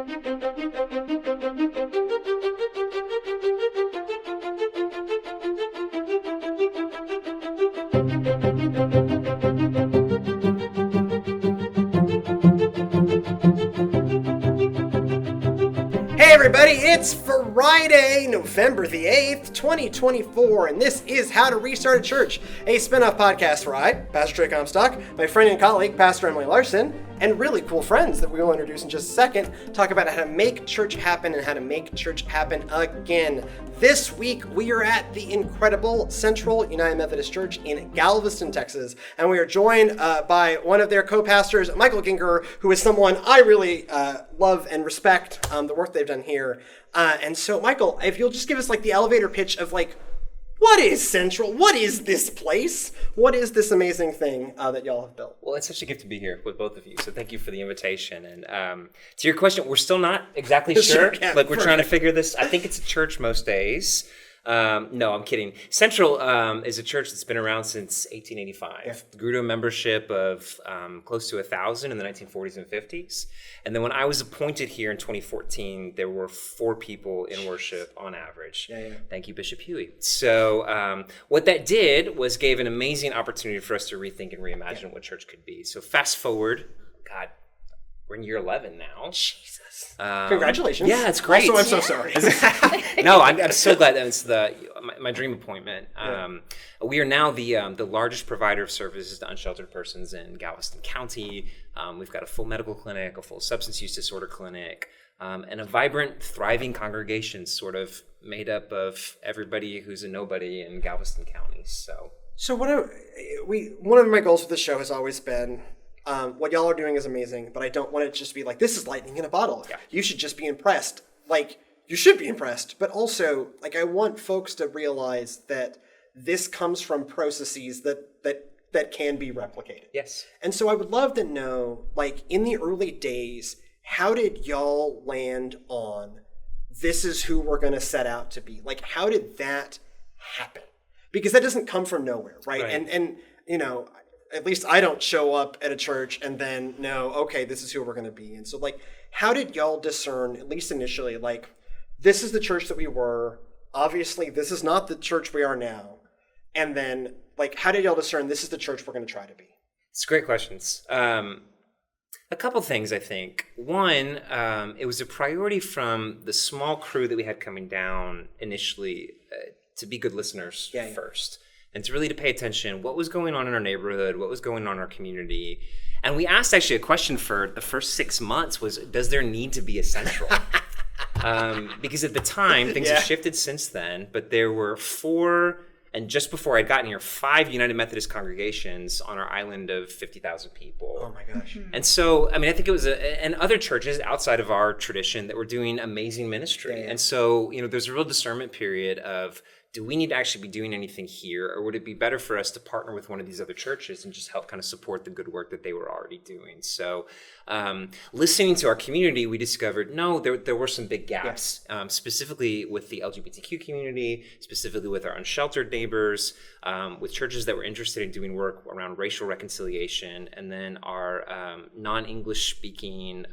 Hey everybody, it's Friday, November the 8th, 2024, and this is How to Restart a Church, a spin-off podcast where I, Pastor Trey Comstock, my friend and colleague, Pastor Emily Larson, and really cool friends that we will introduce in just a second, talk about how to make church happen and how to make church happen again. This week, we are at the incredible Central United Methodist Church in Galveston, Texas, and we are joined by one of their co-pastors, Michael Ginger, who is someone I really love and respect the work they've done here. And so, Michael, if you'll just give us like the elevator pitch of like, what is Central? What is this place? What is this amazing thing that y'all have built? Well, it's such a gift to be here with both of you. So thank you for the invitation. And to your question, we're still not exactly sure. Yeah, like we're trying to figure this. I think it's a church most days. No, I'm kidding. Central is a church that's been around since 1885. Yeah. Grew to a membership of close to 1,000 in the 1940s and 50s. And then when I was appointed here in 2014, there were 4 people in worship on average. Yeah. Thank you, Bishop Huey. So what that did was gave an amazing opportunity for us to rethink and reimagine what church could be. So fast forward, God, we're in year 11 now. Jesus. Congratulations. Yeah, it's great. Also, I'm so sorry. No, I'm so glad that it's my dream appointment. We are now the largest provider of services to unsheltered persons in Galveston County. We've got a full medical clinic, a full substance use disorder clinic, and a vibrant, thriving congregation sort of made up of everybody who's a nobody in Galveston County. So one of my goals with this show has always been, what y'all are doing is amazing, but I don't want it to just be like, this is lightning in a bottle. Yeah. You should just be impressed. Like, you should be impressed, but also, like, I want folks to realize that this comes from processes that can be replicated. Yes. And so I would love to know, like, in the early days, how did y'all land on this is who we're going to set out to be? Like, how did that happen? Because that doesn't come from nowhere, right? And you know, at least I don't show up at a church and then know, okay, this is who we're going to be. And so, like, how did y'all discern, at least initially, like, this is the church that we were, obviously this is not the church we are now, and then, like, how did y'all discern this is the church we're going to try to be? It's great questions. A couple things, I think. One, it was a priority from the small crew that we had coming down initially to be good listeners first. And to really to pay attention, what was going on in our neighborhood, what was going on in our community. And we asked actually a question for the first 6 months was, does there need to be a Central? Because at the time, things have shifted since then, but there were 4, and just before I'd gotten here, 5 United Methodist congregations on our island of 50,000 people. Oh my gosh. And so, I mean, I think it was, and other churches outside of our tradition that were doing amazing ministry. And so, you know, there's a real discernment period of, do we need to actually be doing anything here, or would it be better for us to partner with one of these other churches and just help kind of support the good work that they were already doing? So listening to our community, we discovered, no, there were some big gaps, specifically with the LGBTQ community, specifically with our unsheltered neighbors, with churches that were interested in doing work around racial reconciliation, and then our non-English speaking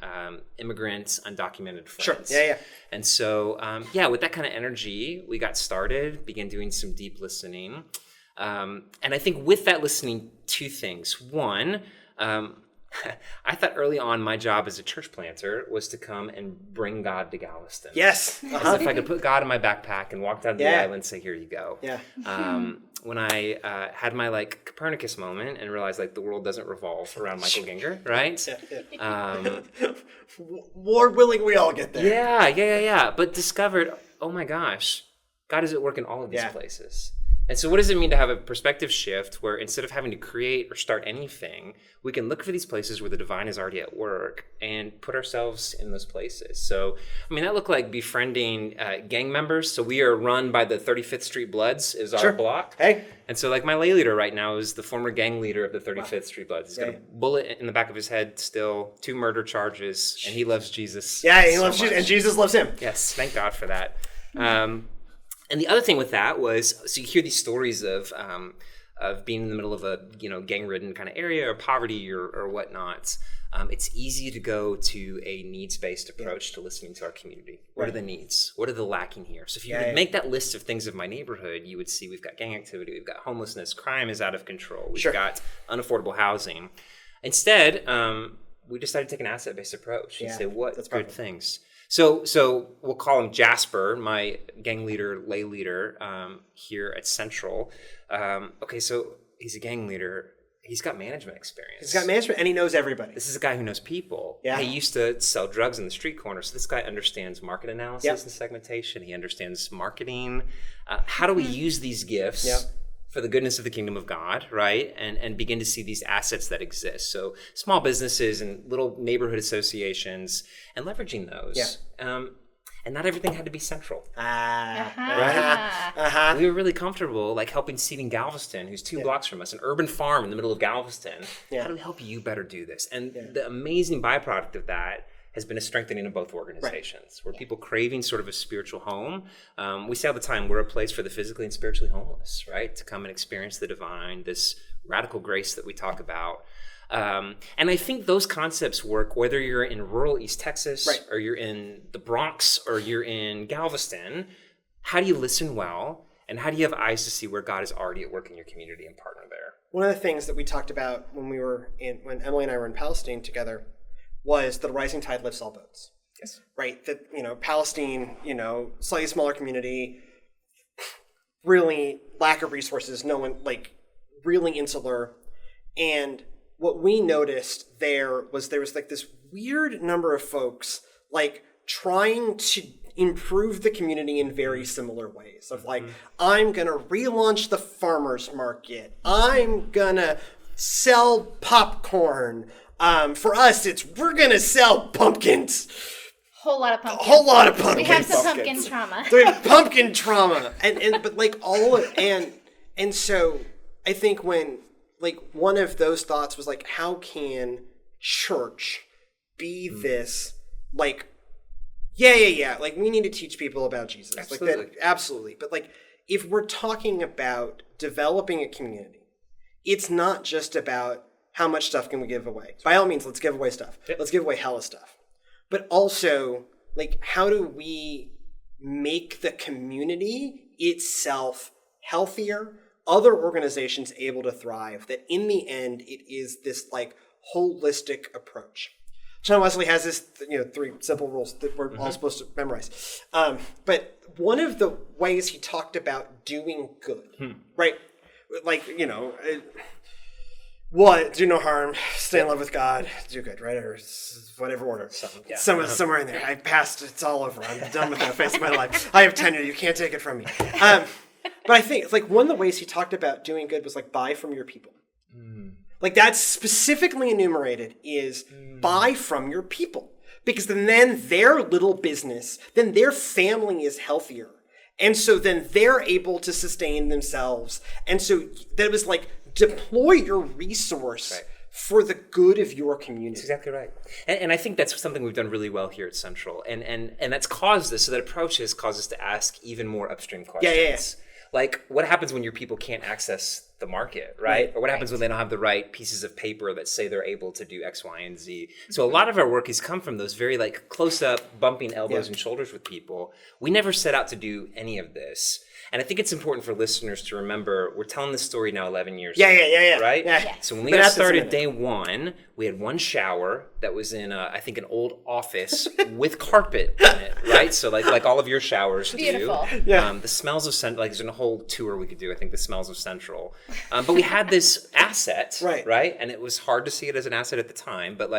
immigrants, undocumented friends. Sure, yeah. And so, with that kind of energy, we got started, began doing some deep listening. And I think with that listening, 2 things. One, I thought early on my job as a church planter was to come and bring God to Galveston. Yes. As if I could put God in my backpack and walk down the island and say, here you go. Yeah. When I had my like Copernicus moment and realized like the world doesn't revolve around Michael Ginger, right? Lord willing, we all get there. Yeah. But discovered, oh my gosh, God is at work in all of these places. And so what does it mean to have a perspective shift where instead of having to create or start anything, we can look for these places where the divine is already at work and put ourselves in those places? So, I mean, that looked like befriending gang members. So we are run by the 35th Street Bloods is our block. Hey. And so like my lay leader right now is the former gang leader of the 35th Street Bloods. He's got a bullet in the back of his head still, 2 murder charges, and he loves Jesus. Yeah, he loves Jesus, and Jesus loves him. Yes, thank God for that. And the other thing with that was, so you hear these stories of being in the middle of a gang-ridden kind of area or poverty or whatnot. it's easy to go to a needs-based approach to listening to our community. What are the needs? What are the lacking here? So if you would make that list of things of my neighborhood, you would see we've got gang activity, we've got homelessness, crime is out of control, we've got unaffordable housing. Instead, we decided to take an asset-based approach and say, what good things? So we'll call him Jasper, my gang leader, lay leader here at Central. Okay, so he's a gang leader. He's got management experience. He's got management, and he knows everybody. This is a guy who knows people. Yeah. He used to sell drugs in the street corner, so this guy understands market analysis and segmentation. He understands marketing. How do we use these gifts for the goodness of the kingdom of God, right? And begin to see these assets that exist. So small businesses and little neighborhood associations, and leveraging those. Yeah. And not everything had to be central. Right? We were really comfortable like helping seed in Galveston, who's 2 blocks from us, an urban farm in the middle of Galveston. How do we help you better do this? And the amazing byproduct of that has been a strengthening of both organizations, where people craving sort of a spiritual home. We say all the time, we're a place for the physically and spiritually homeless, right? To come and experience the divine, this radical grace that we talk about. And I think those concepts work whether you're in rural East Texas or you're in the Bronx or you're in Galveston. How do you listen well? And how do you have eyes to see where God is already at work in your community and partner there? One of the things that we talked about when Emily and I were in Palestine together was the rising tide lifts all boats. Yes. Right? That, Palestine, slightly smaller community, really lack of resources, no one, really insular. And what we noticed there was this weird number of folks trying to improve the community in very similar ways of I'm going to relaunch the farmer's market. I'm going to sell popcorn. For us, we're going to sell pumpkins. Whole lot of pumpkins. A whole lot of pumpkins. We have some pumpkin trauma. So we have pumpkin trauma. And so I think when one of those thoughts was how can church be this we need to teach people about Jesus. Absolutely. Absolutely. But if we're talking about developing a community, it's not just about how much stuff can we give away. By all means, let's give away stuff. Yep. Let's give away hella stuff. But also, how do we make the community itself healthier, other organizations able to thrive, that in the end, it is this holistic approach. John Wesley has this, 3 simple rules that we're all supposed to memorize. But one of the ways he talked about doing good, right? Do no harm, stay in love with God, do good, right? Or whatever order. Somewhere in there. I passed, it's all over. I'm done with that phase of my life. I have tenure, you can't take it from me. But I think it's one of the ways he talked about doing good was buy from your people. That's specifically enumerated is buy from your people. Because then their little business, then their family is healthier. And so then they're able to sustain themselves. And so that was deploy your resource for the good of your community. That's exactly right. And I think that's something we've done really well here at Central. And that's caused this. So that approach has caused us to ask even more upstream questions. What happens when your people can't access the market, right? Or what happens when they don't have the right pieces of paper that say they're able to do X, Y, and Z? So a lot of our work has come from those very close-up, bumping elbows and shoulders with people. We never set out to do any of this. And I think it's important for listeners to remember, we're telling this story now 11 years ago. Right? Yeah. So when we got started day one, we had one shower that was in, I think, an old office with carpet in it, right? So like all of your showers Beautiful. do. Yeah. The smells of Central, there's a whole tour we could do, I think, the smells of Central. But we had this asset, right? And it was hard to see it as an asset at the time, but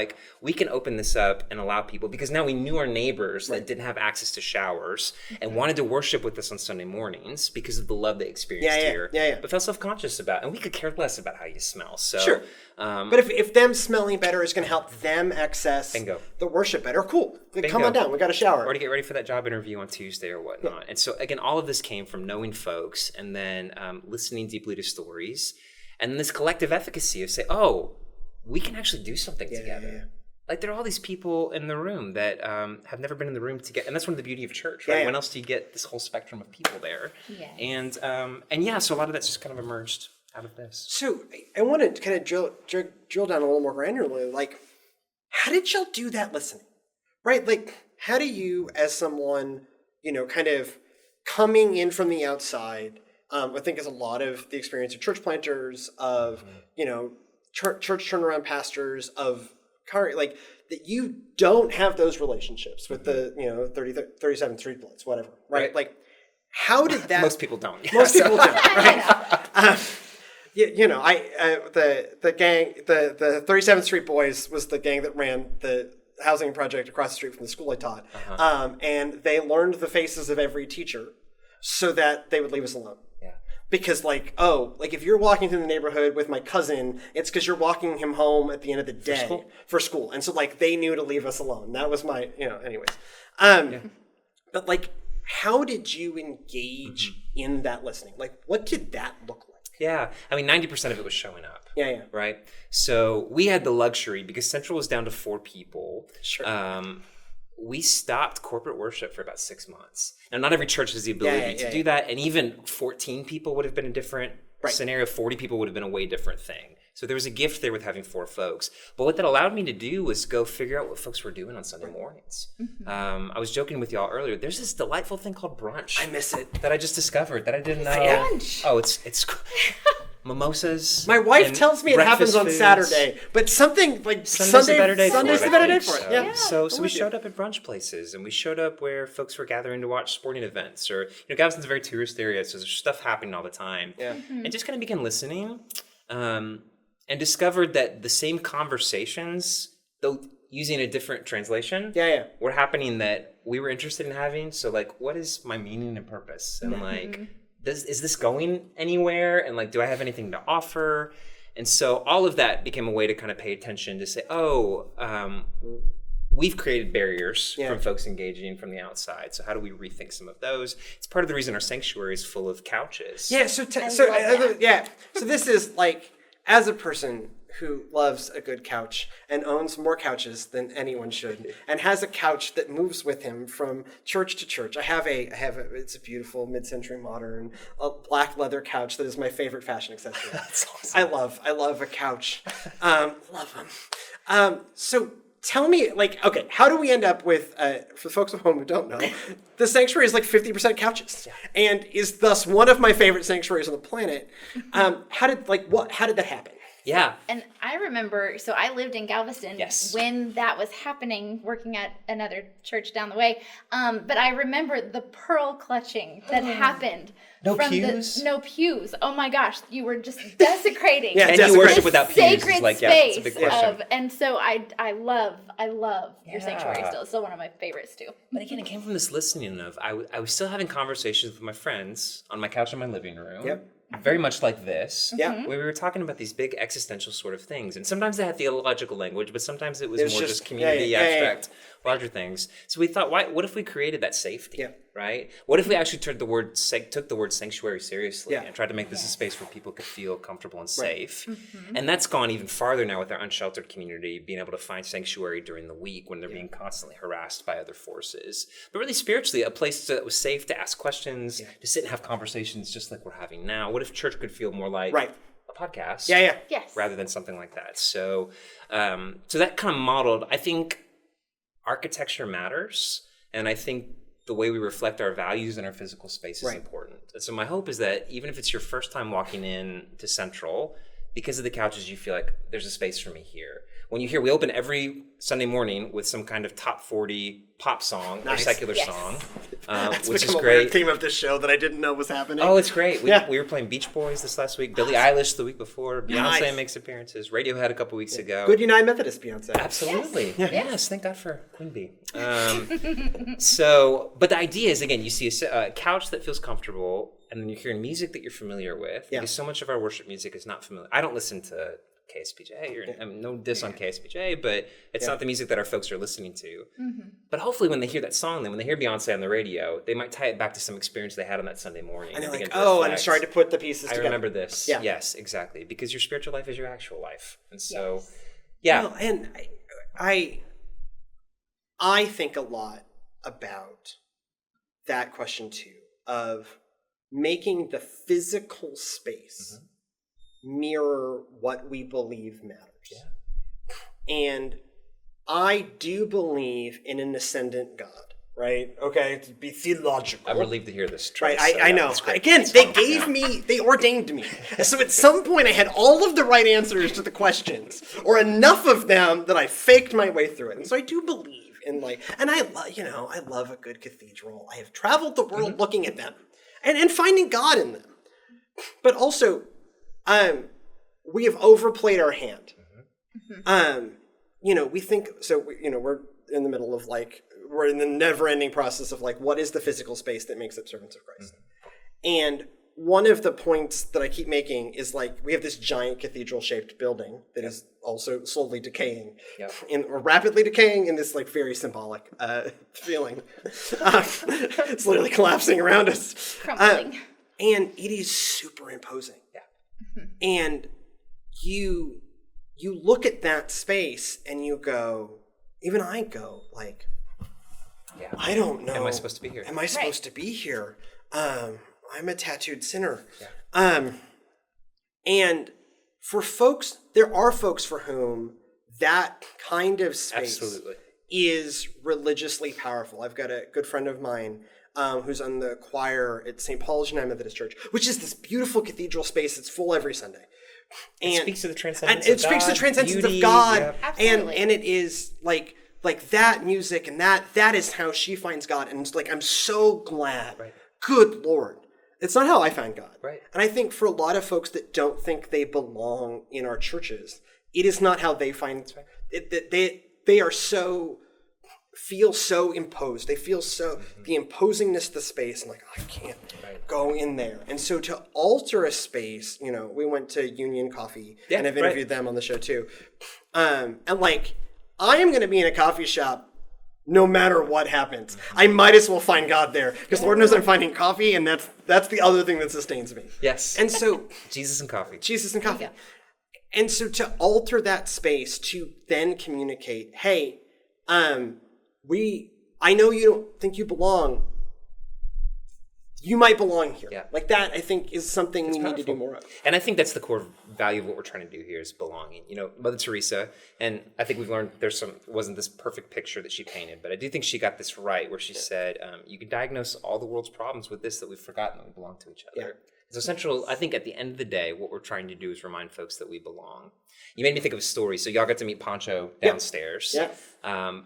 we can open this up and allow people, because now we knew our neighbors that didn't have access to showers and wanted to worship with us on Sunday mornings because of the love they experienced here, but felt self-conscious about, and we could care less about how you smell. So, but if them smelling better is going to help them access the worship better, cool. Come on down, we got a shower. Or to get ready for that job interview on Tuesday or whatnot. And so again, all of this came from knowing folks and then listening deeply to stories, and then this collective efficacy of say, oh, we can actually do something together. There are all these people in the room that have never been in the room together. And that's one of the beauty of church, right? When else do you get this whole spectrum of people there? And so a lot of that's just kind of emerged out of this. So I want to kind of drill down a little more granularly. how did y'all do that listening? Right? Like, how do you, as someone, kind of coming in from the outside, I think is a lot of the experience of church planters, of, church turnaround pastors, of like that you don't have those relationships with the, 37 Street Blitz, whatever, right? Like, how did that... Most people don't. Most people don't, right? The gang, the 37th Street Boys was the gang that ran the housing project across the street from the school I taught. And they learned the faces of every teacher so that they would leave us alone. Yeah. Because if you're walking through the neighborhood with my cousin, it's because you're walking him home at the end of the day for school. And so they knew to leave us alone. That was my, anyways. But how did you engage in that listening? What did that look like? Yeah. I mean, 90% of it was showing up. Yeah. Right? So we had the luxury, because Central was down to 4 people. Sure. We stopped corporate worship for about 6 months. Now, not every church has the ability to do that. And even 14 people would have been a different scenario. 40 people would have been a way different thing. So there was a gift there with having 4 folks. But what that allowed me to do was go figure out what folks were doing on Sunday mornings. I was joking with y'all earlier. There's this delightful thing called brunch. I miss it. That I just discovered that I didn't know. Brunch. Oh, it's mimosas. My wife tells me it happens on Saturday, but something like Sunday's the better day for it. Yeah. So we showed up at brunch places, and we showed up where folks were gathering to watch sporting events, or Galveston's a very tourist area, so there's stuff happening all the time. Yeah. And just kind of began listening, and discovered that the same conversations, though using a different translation, were happening that we were interested in having. So what is my meaning and purpose? And is this going anywhere? And do I have anything to offer? And so all of that became a way to kind of pay attention to say, we've created barriers from folks engaging from the outside. So how do we rethink some of those? It's part of the reason our sanctuary is full of couches. Yeah. So this is as a person who loves a good couch and owns more couches than anyone should, and has a couch that moves with him from church to church. I have it's a beautiful mid-century modern black leather couch that is my favorite fashion accessory. That's awesome. I love a couch. Love them. So tell me, how do we end up with, for folks at home who don't know, the sanctuary is 50% couches, and is thus one of my favorite sanctuaries on the planet. How did that happen? Yeah. And I remember, so I lived in Galveston when that was happening, working at another church down the way. But I remember the pearl clutching that happened. No pews? No pews. Oh my gosh, you were just desecrating. Can you worship without pews? Sacred It's space. it's a big question. And so I love your sanctuary still. It's still one of my favorites too. But again, it came from this listening of, I was still having conversations with my friends on my couch in my living room. Yep. Very much like this. Yeah. Where we were talking about these big existential sort of things. And sometimes they had theological language, but sometimes it was more just community, abstract, larger things. So we thought, what if we created that safety? Yeah. Right? What if we actually took the word sanctuary seriously and tried to make this a space where people could feel comfortable and safe? And that's gone even farther now with our unsheltered community, being able to find sanctuary during the week when they're being constantly harassed by other forces. But really spiritually, a place that was safe to ask questions, to sit and have conversations just like we're having now. What if church could feel more like a podcast? Yes. Rather than something like that. So that kind of modeled, I think architecture matters. And I think the way we reflect our values in our physical space is important. And so my hope is that even if it's your first time walking in to Central, because of the couches, you feel like there's a space for me here. When you hear, we open every Sunday morning with some kind of top 40 pop song or secular song, which is great. A theme of this show that I didn't know was happening. Oh, it's great. We were playing Beach Boys this last week. Billie Eilish the week before. Beyonce makes appearances. Radiohead a couple weeks ago. Good United Methodist Beyonce. Absolutely. Yes. Thank God for Queen Bee. But the idea is, again, you see a couch that feels comfortable, and then you're hearing music that you're familiar with. Because so much of our worship music is not familiar. I don't listen to KSPJ, no diss on KSPJ, but it's not the music that our folks are listening to. But hopefully when they hear that song, then when they hear Beyonce on the radio, they might tie it back to some experience they had on that Sunday morning. And they're like, I'm starting to put the pieces together. I remember this. Yeah. Yes, exactly. Because your spiritual life is your actual life. And so, Well, and I think a lot about that question too, of making the physical space mirror what we believe matters. And I do believe in an ascendant God. Right? Okay, to be theological. I'm relieved to hear this. Right, I know. Again, they ordained me. So at some point I had all of the right answers to the questions, or enough of them that I faked my way through it. And so I do believe in and I love a good cathedral. I have traveled the world looking at them and finding God in them. But also, we have overplayed our hand. We think, we're in the middle of we're in the never-ending process of what is the physical space that makes up servants of Christ? And one of the points that I keep making is we have this giant cathedral-shaped building that is also slowly decaying, or rapidly decaying in this very symbolic feeling. It's literally collapsing around us, crumbling, and it is super imposing. And you look at that space and you go, even I go I don't know. Am I supposed to be here? Am I supposed to be here? I'm a tattooed sinner. And for folks, there are folks for whom that kind of space is religiously powerful. I've got a good friend of mine who's on the choir at St. Paul's United Methodist Church, which is this beautiful cathedral space that's full every Sunday. And it speaks to the transcendence of God. It speaks to the transcendence of God. Absolutely. And it is like that music and that is how she finds God. And it's I'm so glad. Right. Good Lord. It's not how I find God. Right. And I think for a lot of folks that don't think they belong in our churches, it is not how they find it. They are feel so imposed. They feel so the imposingness of the space. And I can't go in there. And so to alter a space, we went to Union Coffee and I've interviewed them on the show too. And I am going to be in a coffee shop no matter what happens. I might as well find God there because Lord knows I'm finding coffee, and that's the other thing that sustains me. Yes. And so Jesus and coffee. Yeah. And so to alter that space, to then communicate, hey, I know you don't think you belong. You might belong here. Yeah. That, I think, is something we need to do more of. And I think that's the core value of what we're trying to do here is belonging. Mother Teresa, and I think we've learned it wasn't this perfect picture that she painted, but I do think she got this right where she said, you can diagnose all the world's problems with this, that we've forgotten that we belong to each other. Yeah. So central, I think at the end of the day, what we're trying to do is remind folks that we belong. You made me think of a story. So y'all got to meet Pancho downstairs. Yeah.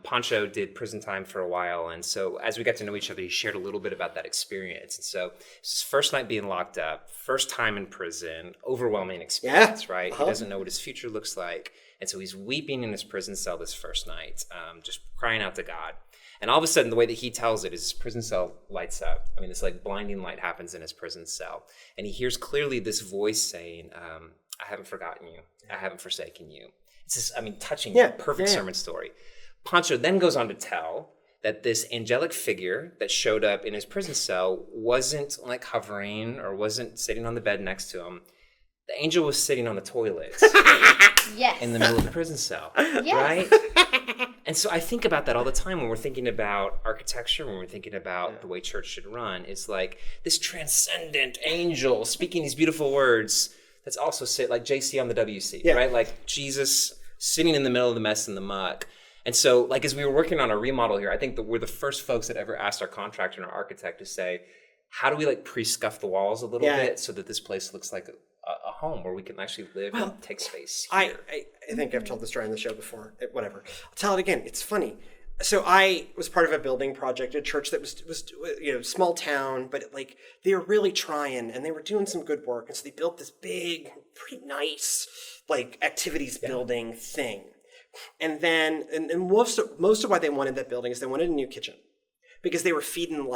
Pancho did prison time for a while. And so as we got to know each other, he shared a little bit about that experience. And so it's his first night being locked up, first time in prison, overwhelming experience, right? Uh-huh. He doesn't know what his future looks like. And so he's weeping in his prison cell this first night, just crying out to God. And all of a sudden, the way that he tells it is his prison cell lights up. I mean, this blinding light happens in his prison cell. And he hears clearly this voice saying, I haven't forgotten you. I haven't forsaken you. It's this, touching, perfect sermon story. Pancho then goes on to tell that this angelic figure that showed up in his prison cell wasn't hovering or wasn't sitting on the bed next to him. The angel was sitting on the toilet. Yes. In the middle of the prison cell. Yes. Right? And so I think about that all the time when we're thinking about architecture, when we're thinking about the way church should run. It's this transcendent angel speaking these beautiful words that's also like JC on the WC, right? Jesus sitting in the middle of the mess and the muck. And so as we were working on a remodel here, I think that we're the first folks that ever asked our contractor and our architect to say, how do we pre-scuff the walls a little bit so that this place looks like a home where we can actually live and take space here. I think I've told this story on the show before. Whatever. I'll tell it again. It's funny. So I was part of a building project, a church that was small town, but they were really trying and they were doing some good work. And so they built this big, pretty nice activities building thing. And then and most of why they wanted that building is they wanted a new kitchen because they were feeding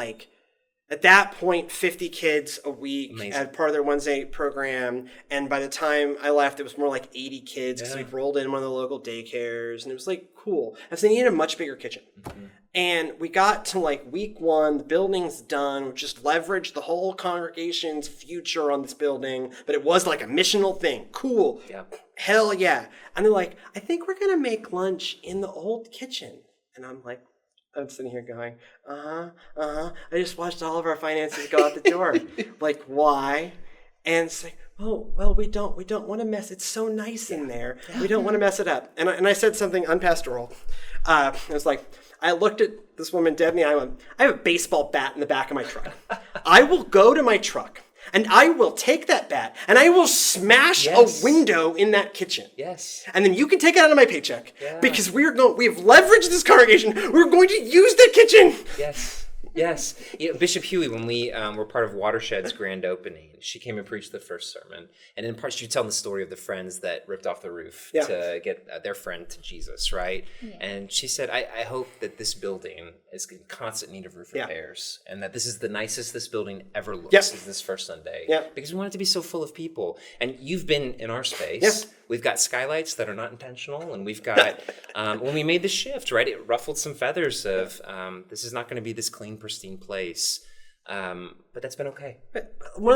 at that point, 50 kids a week as part of their Wednesday program. And by the time I left, it was more 80 kids because we'd rolled in one of the local daycares. And it was cool. And so they needed a much bigger kitchen. Mm-hmm. And we got to week one, the building's done. We just leveraged the whole congregation's future on this building. But it was a missional thing. Cool. Yeah. Hell yeah. And they're I think we're going to make lunch in the old kitchen. And I'm I'm sitting here going, I just watched all of our finances go out the door. Why? And it's well, we don't want to mess. It's so nice in there. We don't want to mess it up. And I said something unpastoral. It was like, I looked at this woman dead in the eye and went, I have a baseball bat in the back of my truck. I will go to my truck and I will take that bat and I will smash a window in that kitchen. Yes. And then you can take it out of my paycheck because we have leveraged this congregation. We're going to use that kitchen. Yes. Yes. Bishop Huey, when we were part of Watershed's grand opening, she came and preached the first sermon. And in part, she was telling the story of the friends that ripped off the roof to get their friend to Jesus, right? Yeah. And she said, I hope that this building is in constant need of roof repairs and that this is the nicest this building ever looks is this first Sunday. Yeah. Because we want it to be so full of people. And you've been in our space. Yeah. We've got skylights that are not intentional, and we've got, when we made the shift, right, it ruffled some feathers of, this is not going to be this clean, pristine place, but that's been okay. One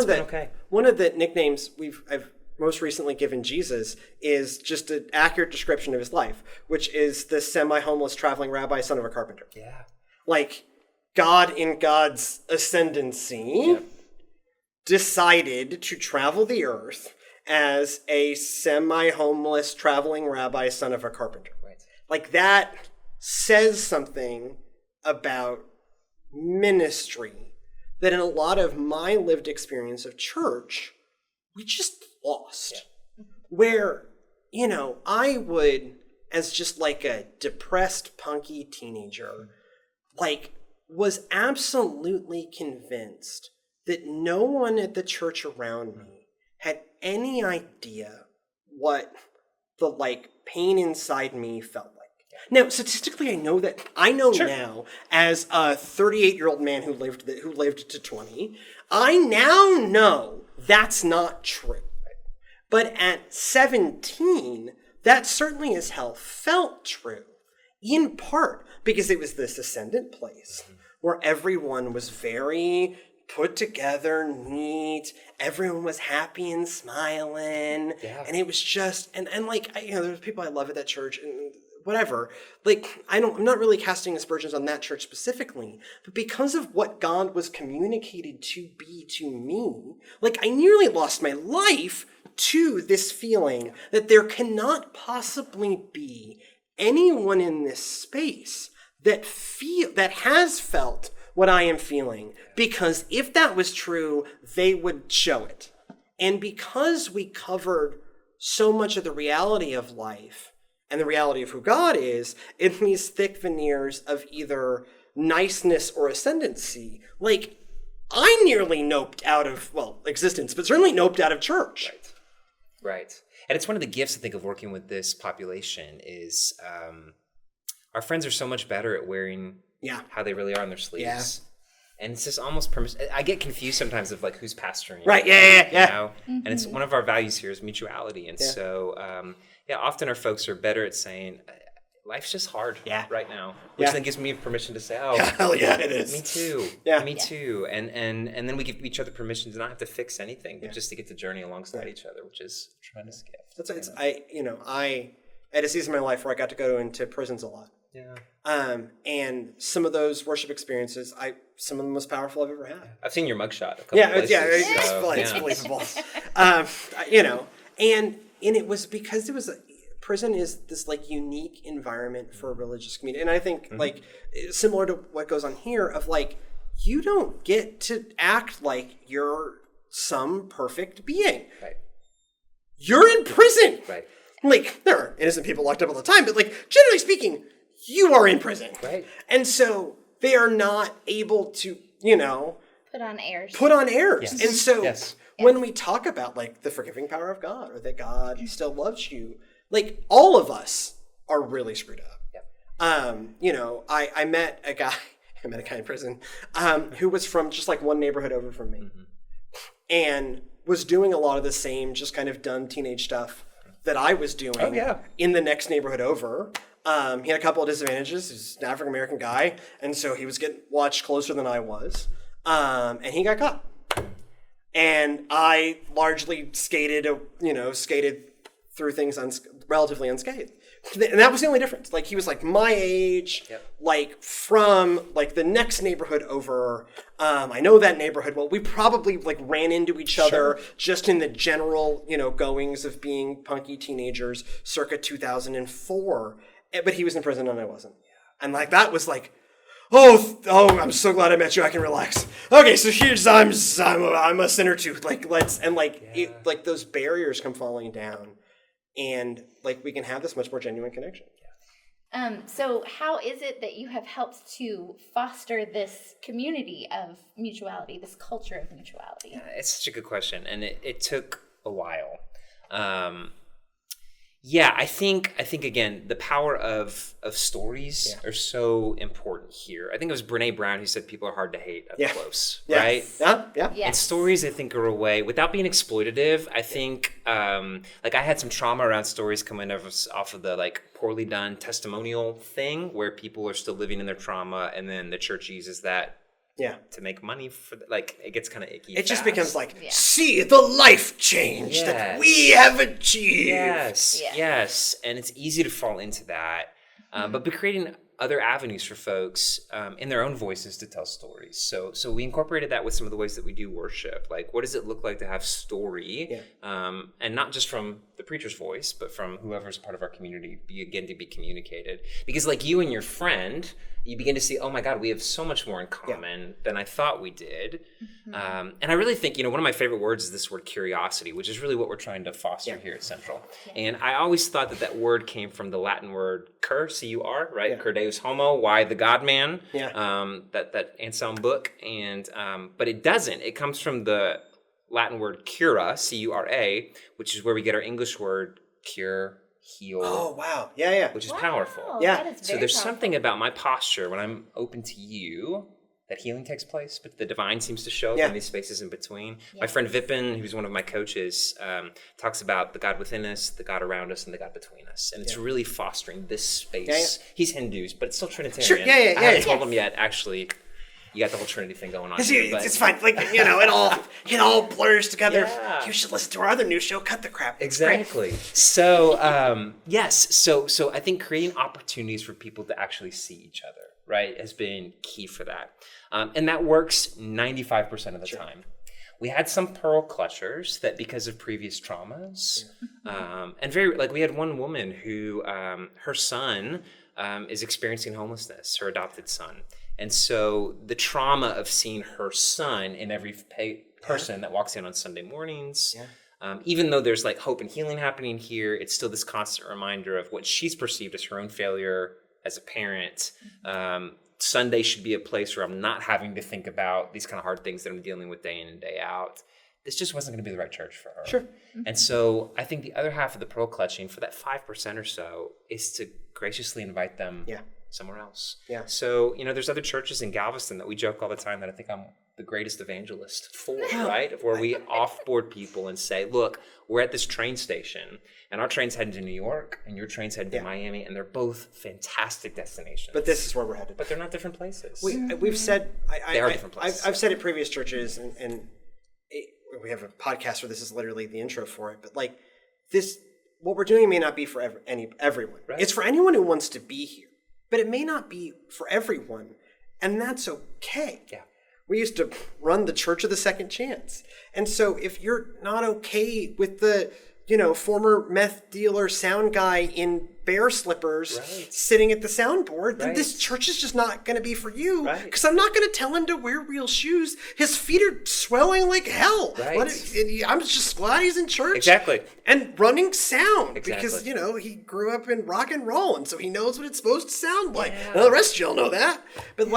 of the nicknames I've most recently given Jesus is just an accurate description of his life, which is the semi-homeless traveling rabbi, son of a carpenter. Yeah. Like, God in God's ascendancy decided to travel the earth as a semi-homeless traveling rabbi, son of a carpenter. Right. Like, that says something about ministry that in a lot of my lived experience of church, we just lost. Yeah. Where, I would, as just like a depressed, punky teenager, was absolutely convinced that no one at the church around me had any idea what the pain inside me felt like. Now, statistically, I know now as a 38-year-old man who lived to 20, I now know that's not true. But at 17, that certainly as hell felt true, in part because it was this ascendant place where everyone was very put together, neat. Everyone was happy and smiling. Yeah. And it was just, and there's people I love at that church and whatever. I'm not really casting aspersions on that church specifically, but because of what God was communicated to be to me, I nearly lost my life to this feeling that there cannot possibly be anyone in this space that has felt what I am feeling, because if that was true, they would show it. And because we covered so much of the reality of life and the reality of who God is in these thick veneers of either niceness or ascendancy, I nearly noped out of, existence, but certainly noped out of church. Right. And it's one of the gifts, I think, of working with this population is our friends are so much better at wearing how they really are on their sleeves. Yeah. And it's just almost I get confused sometimes of who's pastoring. Right, yeah. Mm-hmm. And it's one of our values here is mutuality. And so, often our folks are better at saying, life's just hard right now. Which then gives me permission to say, hell yeah, it is. Me too. Yeah. Me too. And then we give each other permission to not have to fix anything, but just to get to journey alongside each other, which is a tremendous gift. I had a season of my life where I got to go into prisons a lot. Yeah. And some of those worship experiences, some of the most powerful I've ever had. I've seen your mugshot a couple places. It's believable. And it was because prison is this unique environment for a religious community. And I think similar to what goes on here of you don't get to act like you're some perfect being. Right. You're in prison. Right. There are innocent people locked up all the time, but generally speaking, you are in prison. Right. And so they are not able to, put on airs. Yes. And so when we talk about the forgiving power of God or that God still loves you, all of us are really screwed up. Yep. I met a guy in prison who was from just one neighborhood over from me and was doing a lot of the same just kind of dumb teenage stuff that I was doing in the next neighborhood over. He had a couple of disadvantages. He's an African-American guy, and so he was getting watched closer than I was. And he got caught. And I largely skated through things relatively unscathed. And that was the only difference. He was my age, from the next neighborhood over. I know that neighborhood well. We probably ran into each other just in the general, goings of being punky teenagers circa 2004. But he was in prison and I wasn't. And like, that was like, oh, I'm so glad I met you. I can relax. Okay, so here's, I'm a sinner too. Like, like those barriers come falling down, and like we can have this much more genuine connection. So how is it that you have helped to foster this community of mutuality, this culture of mutuality? Yeah, it's such a good question, and it took a while. I think again, the power of stories are so important here. I think it was Brene Brown who said people are hard to hate up close, right? Yeah. Yes. And stories, I think, are a way, without being exploitative. I think, like I had some trauma around stories coming off of the like poorly done testimonial thing, where people are still living in their trauma, and then the church uses that to make money for like it gets kind of icky. It just becomes like, see the life change that we have achieved. Yes, and it's easy to fall into that. But creating other avenues for folks in their own voices to tell stories. So we incorporated that with some of the ways that we do worship. Like, what does it look like to have story, and not just from the preacher's voice, but from whoever's part of our community, to be communicated. Because like you and your friend, you begin to see, oh my God, we have so much more in common than I thought we did. And I really think, one of my favorite words is this word curiosity, which is really what we're trying to foster here at Central. And I always thought that word came from the Latin word cur, C-U-R, right? Cur Deus homo, why the God-man, that Anselm book. And but it doesn't. It comes from the Latin word cura, C-U-R-A, which is where we get our English word cure, heal. Oh, wow. Yeah. Which is powerful. Yeah. So there's something about my posture when I'm open to you that healing takes place, but the divine seems to show up in these spaces in between. My friend Vipin, who's one of my coaches, talks about the God within us, the God around us, and the God between us. And it's really fostering this space. He's Hindus, but it's still Trinitarian. Sure. I haven't told him yet, actually. You got the whole Trinity thing going on. It's fine. Like, it all blurs together. Yeah. You should listen to our other new show, Cut the Crap. Exactly. So, yes. So I think creating opportunities for people to actually see each other, right, has been key for that. And that works 95% of the time. We had some pearl clutchers that, because of previous traumas, and we had one woman who, her son is experiencing homelessness, her adopted son. And so the trauma of seeing her son in every person that walks in on Sunday mornings, even though there's like hope and healing happening here, it's still this constant reminder of what she's perceived as her own failure as a parent. Sunday should be a place where I'm not having to think about these kind of hard things that I'm dealing with day in and day out. This just wasn't going to be the right church for her. Sure. And so I think the other half of the pearl clutching for that 5% or so is to graciously invite them somewhere else. Yeah. So, there's other churches in Galveston that we joke all the time that I think I'm the greatest evangelist for, right? Of where we offboard people and say, look, we're at this train station and our train's heading to New York and your train's heading to Miami, and they're both fantastic destinations. But this is where we're headed. But they're not different places. We've said... they are different places. I've said at previous churches, and we have a podcast where this is literally the intro for it, but like this, what we're doing may not be for everyone. Right. It's for anyone who wants to be here. But it may not be for everyone, and that's okay. Yeah. We used to run the Church of the Second Chance. And so if you're not okay with the, former meth dealer sound guy in bear slippers sitting at the soundboard, then this church is just not going to be for you. Because I'm not going to tell him to wear real shoes. His feet are swelling like hell. I'm just glad he's in church. Exactly. And running sound. Because, he grew up in rock and roll, and so he knows what it's supposed to sound like. Yeah. Now the rest of y'all know that. But,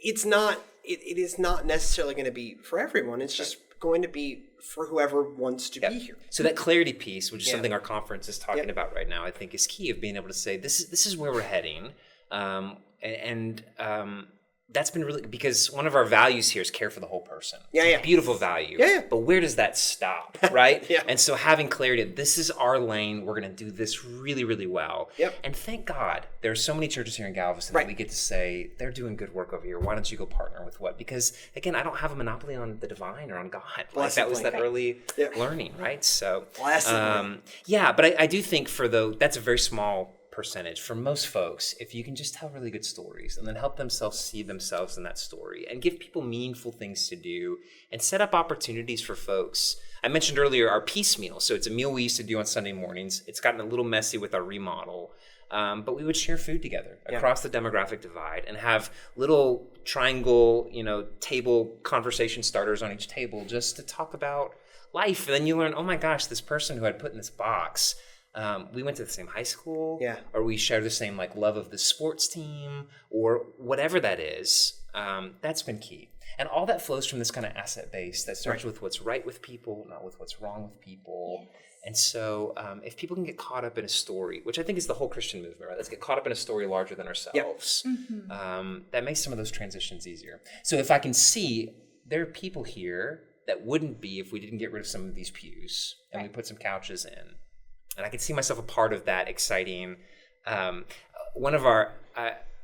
it's not... It is not necessarily going to be for everyone. It's just going to be for whoever wants to be here. So that clarity piece, which is something our conference is talking about right now, I think is key, of being able to say, this is where we're heading. That's been really, because one of our values here is care for the whole person. It's a beautiful value. But where does that stop, right? And so having clarity, this is our lane. We're going to do this really, really well. And thank God there are so many churches here in Galveston that we get to say, they're doing good work over here. Why don't you go partner with what? Because, again, I don't have a monopoly on the divine or on God. That was that early learning, right? So, but I do think that's a very small percentage for most folks. If you can just tell really good stories and then help themselves see themselves in that story and give people meaningful things to do and set up opportunities for folks. I mentioned earlier our peace meal. So it's a meal we used to do on Sunday mornings. It's gotten a little messy with our remodel. But we would share food together across the demographic divide and have little triangle, table conversation starters on each table just to talk about life. And then you learn, oh my gosh, this person who I'd put in this box, we went to the same high school, or we share the same love of the sports team, or whatever that is. That's been key. And all that flows from this kind of asset base that starts with what's right with people, not with what's wrong with people. Yes. And so if people can get caught up in a story, which I think is the whole Christian movement, right? Let's get caught up in a story larger than ourselves. That makes some of those transitions easier. So if I can see there are people here that wouldn't be if we didn't get rid of some of these pews and we put some couches in. And I can see myself a part of that exciting. One of our...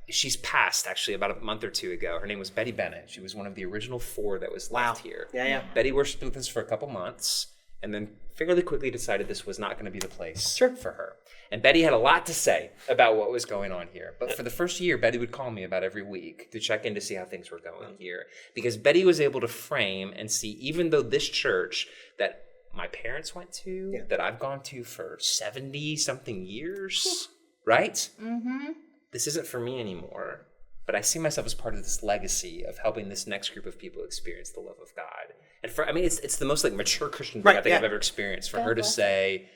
she's passed actually about a month or two ago. Her name was Betty Bennett. She was one of the original 4 that was left here. Betty worshiped with us for a couple months and then fairly quickly decided this was not going to be the place for her. And Betty had a lot to say about what was going on here. But for the first year, Betty would call me about every week to check in to see how things were going here. Because Betty was able to frame and see, even though this church that my parents went to, that I've gone to for 70-something years, right? Mm-hmm. This isn't for me anymore, but I see myself as part of this legacy of helping this next group of people experience the love of God. And it's the most mature Christian thing I think I've ever experienced. For her to say,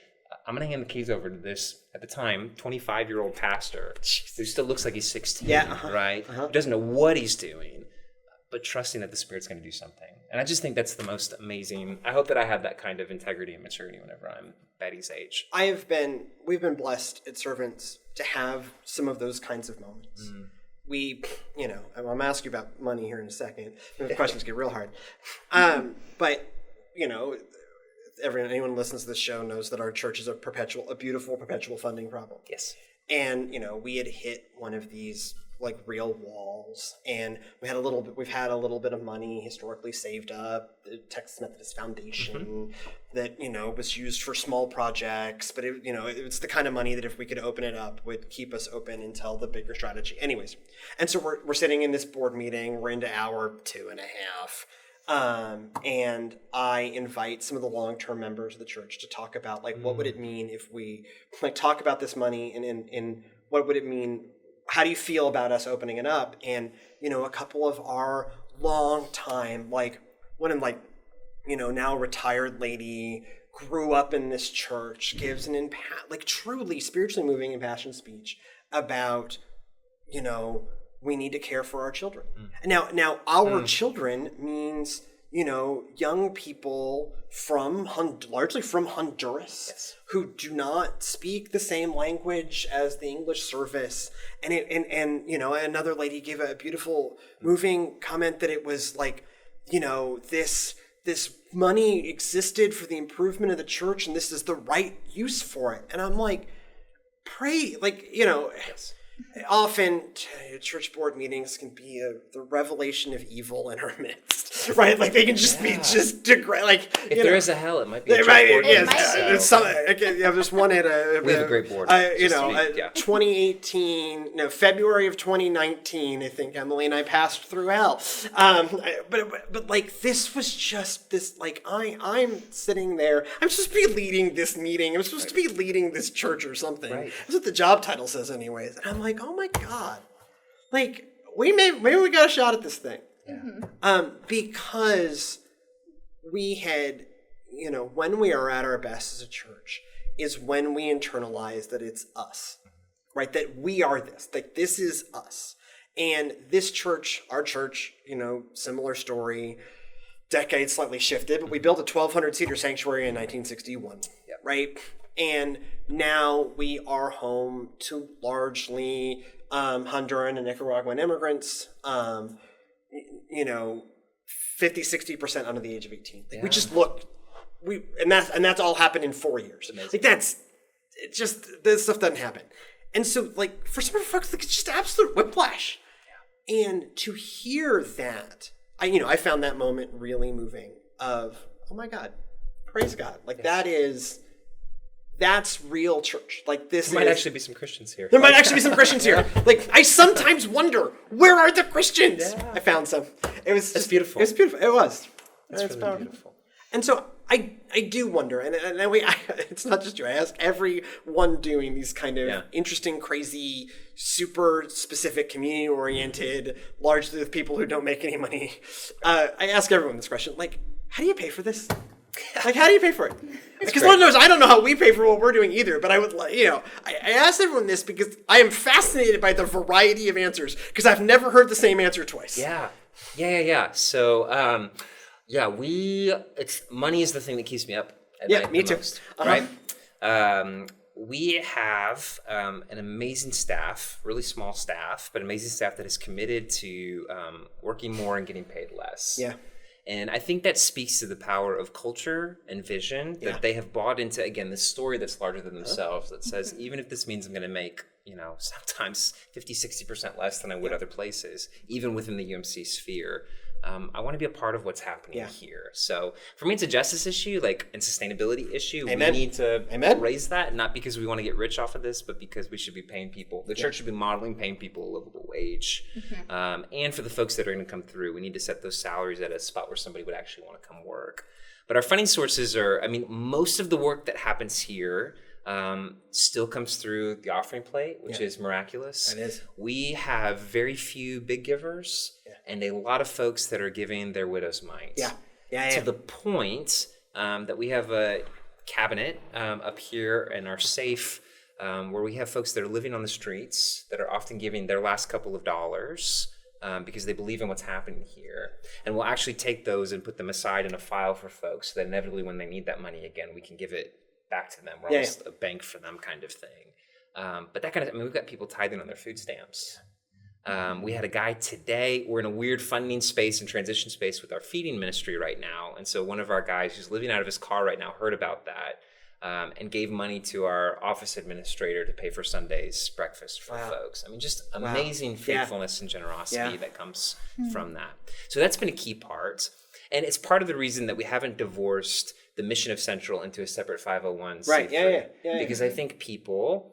I'm going to hand the keys over to this, at the time, 25-year-old pastor who still looks like he's 16, right? Who doesn't know what he's doing, but trusting that the Spirit's going to do something. And I just think that's the most amazing. I hope that I have that kind of integrity and maturity whenever I'm Betty's age. We've been blessed at Servants to have some of those kinds of moments. We, I'm going to ask you about money here in a second. The questions get real hard. But, anyone who listens to this show knows that our church is a beautiful perpetual funding problem. Yes. And, we had hit one of these real walls, and we've had a little bit of money historically saved up, the Texas Methodist Foundation that was used for small projects, but it's the kind of money that if we could open it up would keep us open until the bigger strategy. Anyways, and so we're sitting in this board meeting, we're into hour 2.5, and I invite some of the long-term members of the church to talk about what would it mean if we talk about this money, and what would it mean. How do you feel about us opening it up? And, a couple of our long time, now retired lady grew up in this church, gives an truly spiritually moving impassioned speech about, we need to care for our children. Now our children means, young people largely from Honduras who do not speak the same language as the English service. And another lady gave a beautiful, moving comment that it was this money existed for the improvement of the church and this is the right use for it. And I'm pray, often church board meetings can be the revelation of evil in our midst, right? They can just be if there is a hell, it might be a church board meeting. There's one at we have a great board. 2018, February of 2019, I think Emily and I passed through hell. But this was just this, I'm sitting there, I'm supposed to be leading this meeting, I'm supposed to be leading this church or something. Right. That's what the job title says anyways. And I'm oh my God, maybe we got a shot at this thing. Because we had, when we are at our best as a church is when we internalize that it's us, right? That we are this, this is us. And this church, our church, similar story, decades slightly shifted, but we built a 1,200-seater sanctuary in 1961, right? And now we are home to largely Honduran and Nicaraguan immigrants, 50-60% under the age of 18. We just and that's all happened in 4 years. This stuff doesn't happen. And so for some of our folks, it's just absolute whiplash. And to hear that, I found that moment really moving of, oh my God, praise God. That's real church. There might actually be some Christians here. There might actually be some Christians here. I sometimes wonder, where are the Christians? Yeah. I found some. That's beautiful. It was beautiful. It was. That's really beautiful. And so I do wonder, and it's not just you. I ask everyone doing these kind of interesting, crazy, super specific, community-oriented, largely with people who don't make any money. I ask everyone this question, like, how do you pay for this? Like, how do you pay for it? Because Lord knows I don't know how we pay for what we're doing either, but I would, I asked everyone this because I am fascinated by the variety of answers, because I've never heard the same answer twice. Yeah. So, money is the thing that keeps me up at night me the too. most, right? We have an amazing staff, really small staff, but amazing staff that is committed to working more and getting paid less. Yeah. And I think that speaks to the power of culture and vision, that they have bought into, again, this story that's larger than themselves, that says, even if this means I'm going to make, sometimes 50, 60% less than I would other places, even within the UMC sphere, I want to be a part of what's happening here. So for me, it's a justice issue, and sustainability issue. Amen. We need to raise that, not because we want to get rich off of this, but because we should be paying people. The church should be modeling paying people a livable wage. And for the folks that are going to come through, we need to set those salaries at a spot where somebody would actually want to come work. But our funding sources are, most of the work that happens here still comes through the offering plate, which is miraculous. It is. We have very few big givers and a lot of folks that are giving their widow's mite. To the point that we have a cabinet up here in our safe where we have folks that are living on the streets that are often giving their last couple of dollars because they believe in what's happening here. And we'll actually take those and put them aside in a file for folks so that inevitably when they need that money again, we can give it back to them. We're almost a bank for them kind of thing. But that kind of, we've got people tithing on their food stamps. We had a guy today, we're in a weird funding space and transition space with our feeding ministry right now. And so one of our guys who's living out of his car right now heard about that and gave money to our office administrator to pay for Sunday's breakfast for folks. Just amazing faithfulness and generosity that comes from that. So that's been a key part. And it's part of the reason that we haven't divorced the mission of Central into a separate 501c3. Right, Because I think people,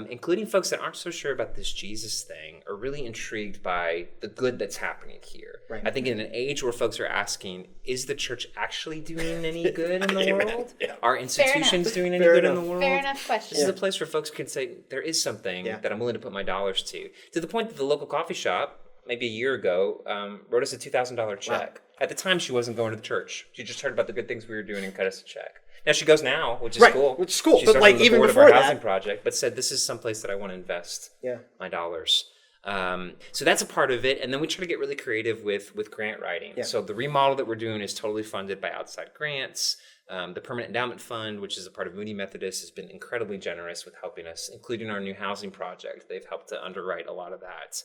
including folks that aren't so sure about this Jesus thing, are really intrigued by the good that's happening here. Right. I think in an age where folks are asking, is the church actually doing any good in the world? Are institutions doing any good in the world? Fair enough question. This is a place where folks can say, there is something that I'm willing to put my dollars to the point that the local coffee shop, maybe a year ago, wrote us a $2,000 check. Wow. At the time, she wasn't going to the church. She just heard about the good things we were doing and cut us a check. Now she goes now, which is cool. Which is cool. She but started on the even board before of our that, housing project, but said this is someplace that I want to invest my dollars. So that's a part of it, and then we try to get really creative with grant writing. Yeah. So the remodel that we're doing is totally funded by outside grants. The Permanent Endowment Fund, which is a part of Moody Methodist, has been incredibly generous with helping us, including our new housing project. They've helped to underwrite a lot of that.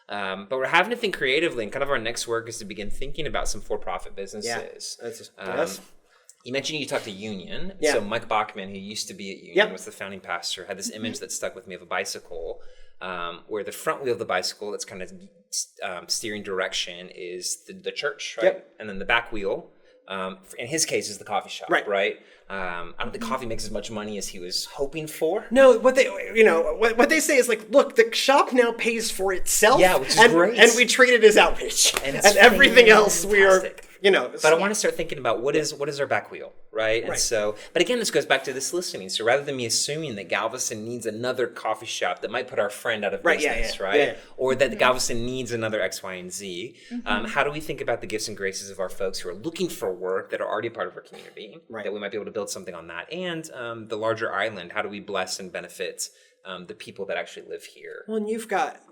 But we're having to think creatively, and kind of our next work is to begin thinking about some for-profit businesses. You mentioned you talked to Union. Yeah. So Mike Bachman, who used to be at Union, was the founding pastor, had this image that stuck with me of a bicycle where the front wheel of the bicycle that's kind of steering direction is the church, right? Yep. And then the back wheel, in his case, is the coffee shop, right? I don't think coffee makes as much money as he was hoping for. No, what they say is look, the shop now pays for itself. Yeah, which is great. And we treat it as outreach. And everything else we are, But I want to start thinking about what is our back wheel, right? And so, but again, this goes back to this listening. So rather than me assuming that Galveston needs another coffee shop that might put our friend out of business, or that Galveston needs another X, Y, and Z, how do we think about the gifts and graces of our folks who are looking for work that are already a part of our community, that we might be able to build something on that, and the larger island? How do we bless and benefit the people that actually live here? Well, and you've got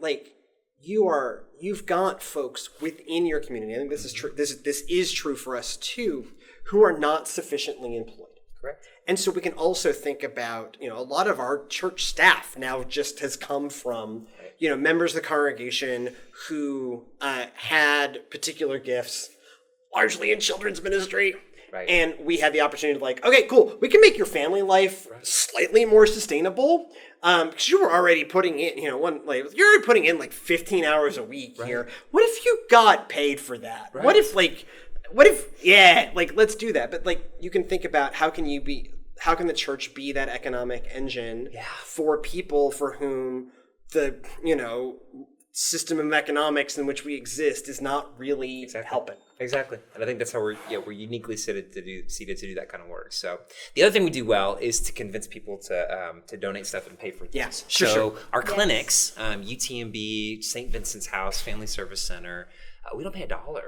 you've got folks within your community. I think this is true. This is true for us too, who are not sufficiently employed. Correct. And so we can also think about, a lot of our church staff now just has come from, members of the congregation who had particular gifts, largely in children's ministry. Right. And we had the opportunity to okay, cool, we can make your family life slightly more sustainable. Because you were already putting in, you're already putting in 15 hours a week here. What if you got paid for that? Right. What if let's do that. But you can think about how can the church be that economic engine for people for whom the system of economics in which we exist is not really helping. Exactly. And I think that's how we're uniquely seated to do that kind of work. So the other thing we do well is to convince people to donate stuff and pay for things. Yeah, sure. Our clinics, UTMB, St. Vincent's House, Family Service Center, we don't pay $1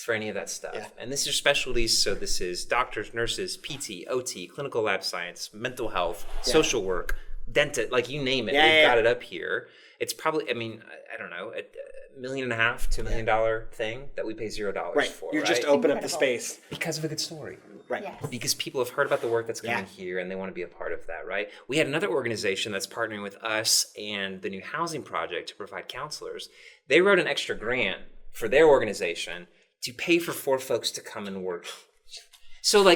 for any of that stuff. Yeah. And this is specialties. So this is doctors, nurses, PT, OT, clinical lab science, mental health, social work, dentist, like you name it. We've got it up here. It's probably, I don't know, $1.5 million to $2 million thing that we pay $0 for. You're just open up the space. Because of a good story. Right. Yes. Because people have heard about the work that's going here and they want to be a part of that, right? We had another organization that's partnering with us and the New Housing Project to provide counselors. They wrote an extra grant for their organization to pay for 4 folks to come and work. So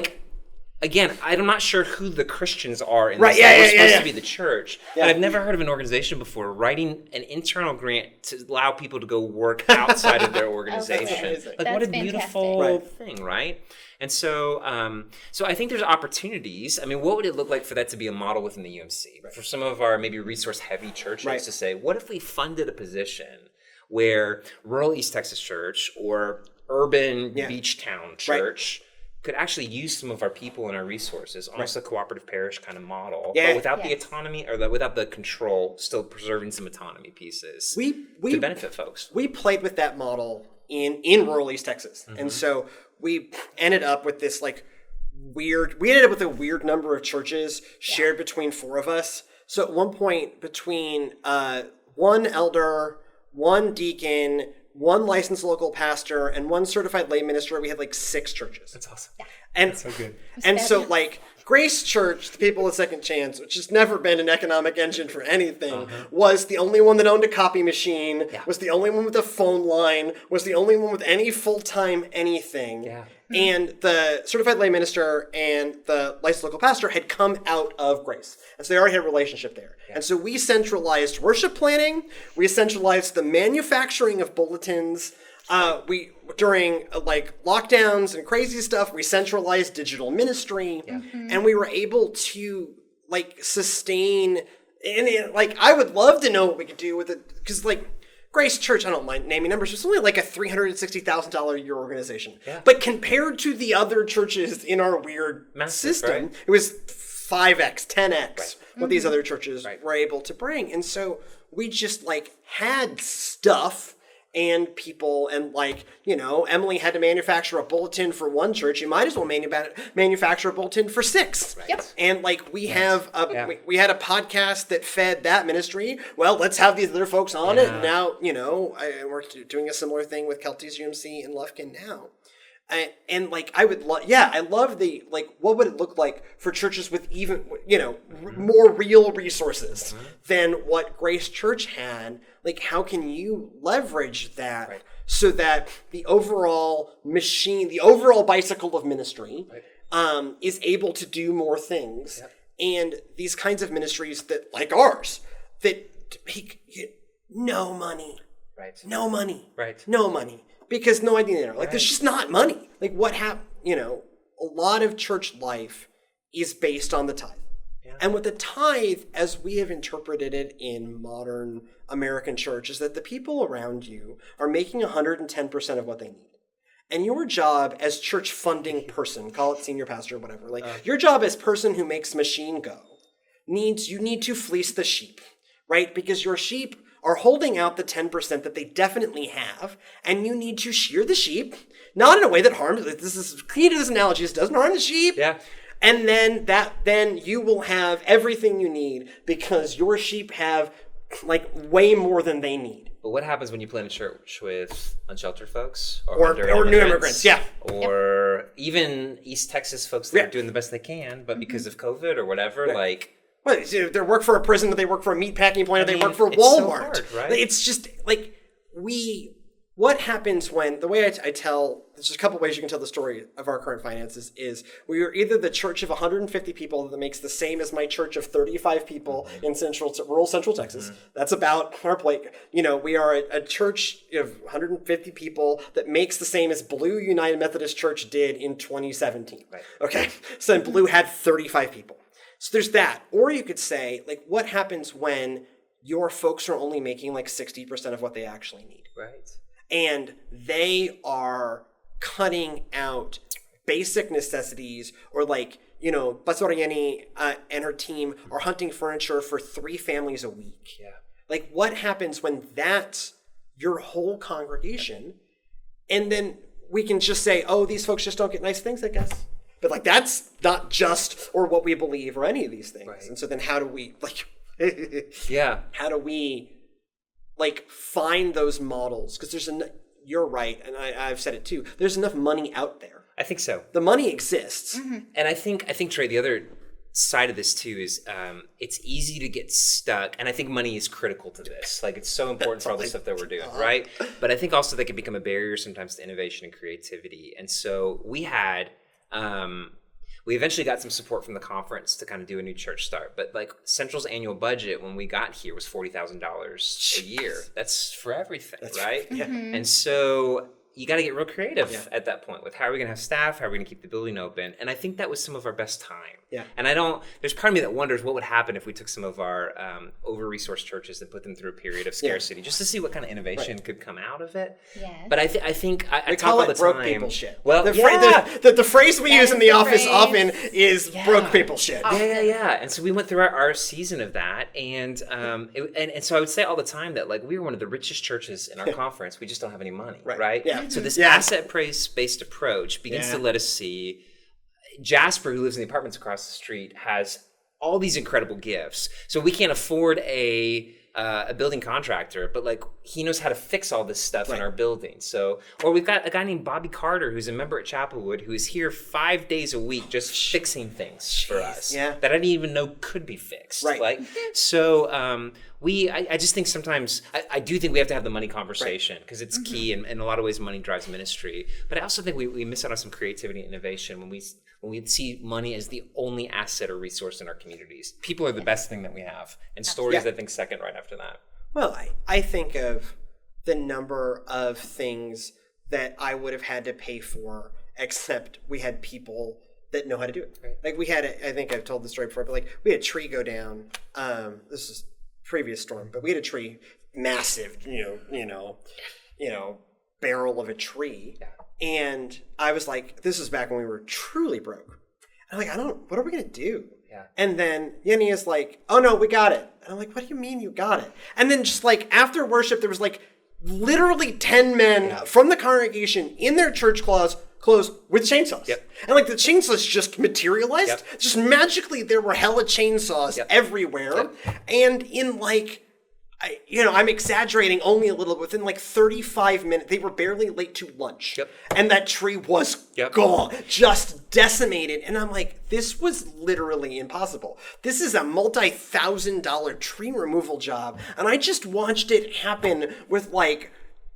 again, I'm not sure who the Christians are in this. We're supposed to be the church. Yeah. But I've never heard of an organization before writing an internal grant to allow people to go work outside of their organization. What a beautiful thing, right? And so I think there's opportunities. What would it look like for that to be a model within the UMC? For some of our maybe resource-heavy churches to say, what if we funded a position where rural East Texas church or urban beach town church could actually use some of our people and our resources, almost a cooperative parish kind of model, but without the autonomy or without the control, still preserving some autonomy pieces to benefit folks. We played with that model in rural East Texas. Mm-hmm. And so we ended up with this a weird number of churches shared between 4 of us. So at one point between 1 elder, 1 deacon, 1 licensed local pastor, and 1 certified lay minister, we had 6 churches. That's awesome. Yeah. And that's so good. And so Grace Church, the People of Second Chance, which has never been an economic engine for anything, was the only one that owned a copy machine, was the only one with a phone line, was the only one with any full-time anything. Yeah. And the certified lay minister and the licensed local pastor had come out of Grace. And so they already had a relationship there. Yeah. And so we centralized worship planning. We centralized the manufacturing of bulletins. During lockdowns and crazy stuff, we centralized digital ministry. Yeah. And we were able to sustain. And I would love to know what we could do with it. Because Grace Church, I don't mind naming numbers, it's only a $360,000 a year organization. Yeah. But compared to the other churches in our weird system, it was 5x, 10x what these other churches were able to bring. And so we just had stuff and people and Emily had to manufacture a bulletin for 1 church. You might as well manufacture a bulletin for 6. Right. Yep. And we have we had a podcast that fed that ministry. Well, let's have these other folks on it. And now, we're doing a similar thing with Kelty's UMC in Lufkin now. And I would I love the what would it look like for churches with even more real resources than what Grace Church had? How can you leverage that so that the overall machine, the overall bicycle of ministry, is able to do more things? Yep. And these kinds of ministries that ours that make no money, no money, no money. Because no idea, there's just not money. What happened? A lot of church life is based on the tithe. Yeah. And with the tithe, as we have interpreted it in modern American church, is that the people around you are making 110% of what they need. And your job as church funding person, call it senior pastor or whatever, your job as person who makes machine go, you need to fleece the sheep, right? Because your sheep are holding out the 10% that they definitely have, and you need to shear the sheep, not in a way that harms. This is key to this analogy. This doesn't harm the sheep. Yeah. And then you will have everything you need because your sheep have way more than they need. But what happens when you plant a church with unsheltered folks or new immigrants? Yeah. Or even East Texas folks that are doing the best they can, but because of COVID or whatever, well, they work for a prison, they work for a meatpacking plant, they work for Walmart. So hard, right? It's just what happens when, the way I tell, there's just a couple ways you can tell the story of our current finances is we are either the church of 150 people that makes the same as my church of 35 people in rural Central Texas. That's about our plate. We are a church of 150 people that makes the same as Blue United Methodist Church did in 2017. Right. Okay. So Blue had 35 people. So there's that. Or you could say, what happens when your folks are only making like 60% of what they actually need. Right. And they are cutting out basic necessities, or like, Pastor Yenny and her team are hunting furniture for 3 families a week. Yeah. Like, what happens when that's your whole congregation? And then we can just say, oh, these folks just don't get nice things, I guess. But like, that's not just or what we believe or any of these things. Right. And so then how do we how do we like find those models? Because you're right, and I've said it too, there's enough money out there. I think so. The money exists. Mm-hmm. And I think Trey, the other side of this too is it's easy to get stuck, and I think money is critical to this. Like, it's so important for all the stuff that we're doing, right? But I think also that can become a barrier sometimes to innovation and creativity. And so we eventually got some support from the conference to kind of do a new church start. But like, Central's annual budget when we got here was $40,000 a year. That's for everything, right? Yeah. Mm-hmm. And so you got to get real creative at that point with how are we going to have staff, how are we going to keep the building open? And I think that was some of our best time. Yeah. And there's part of me that wonders what would happen if we took some of our over-resourced churches and put them through a period of scarcity, just to see what kind of innovation could come out of it. Yes. But I think I we talk call all the it broke time. people shit. Well, the phrase we use in the office phrase. often is broke people shit. Yeah. And so we went through our season of that, and so I would say all the time that like we were one of the richest churches in our conference. We just don't have any money, right? Yeah. So this asset-based approach begins to let us see. Jasper, who lives in the apartments across the street, has all these incredible gifts. So we can't afford a building contractor, but like he knows how to fix all this stuff in our building. So, or we've got a guy named Bobby Carter, who's a member at Chapelwood, who is here 5 days a week just fixing things for us that I didn't even know could be fixed. Right. Like, so I just think sometimes I do think we have to have the money conversation because it's key, and in a lot of ways money drives ministry. But I also think we miss out on some creativity and innovation when we see money as the only asset or resource in our communities. People are the best thing that we have, and stories I think second right after that. Well, I think of the number of things that I would have had to pay for, except we had people that know how to do it. Right. Like we had, I think I've told the story before, but like we had a tree go down. This is previous storm, but we had a tree, massive, barrel of a tree. Yeah. And I was like, this is back when we were truly broke. And I'm like, what are we going to do? Yeah. And then Yenny is like, oh no, we got it. And I'm like, what do you mean you got it? And then just like after worship, there was like literally 10 men from the congregation in their church clothes with chainsaws. Yep. And like the chainsaws just materialized. Yep. Just magically there were hella chainsaws everywhere. Yep. And in like, I'm exaggerating only a little, but within like 35 minutes, they were barely late to lunch. Yep. And that tree was gone, just decimated. And I'm like, this was literally impossible. This is a multi-$1,000 tree removal job. And I just watched it happen with like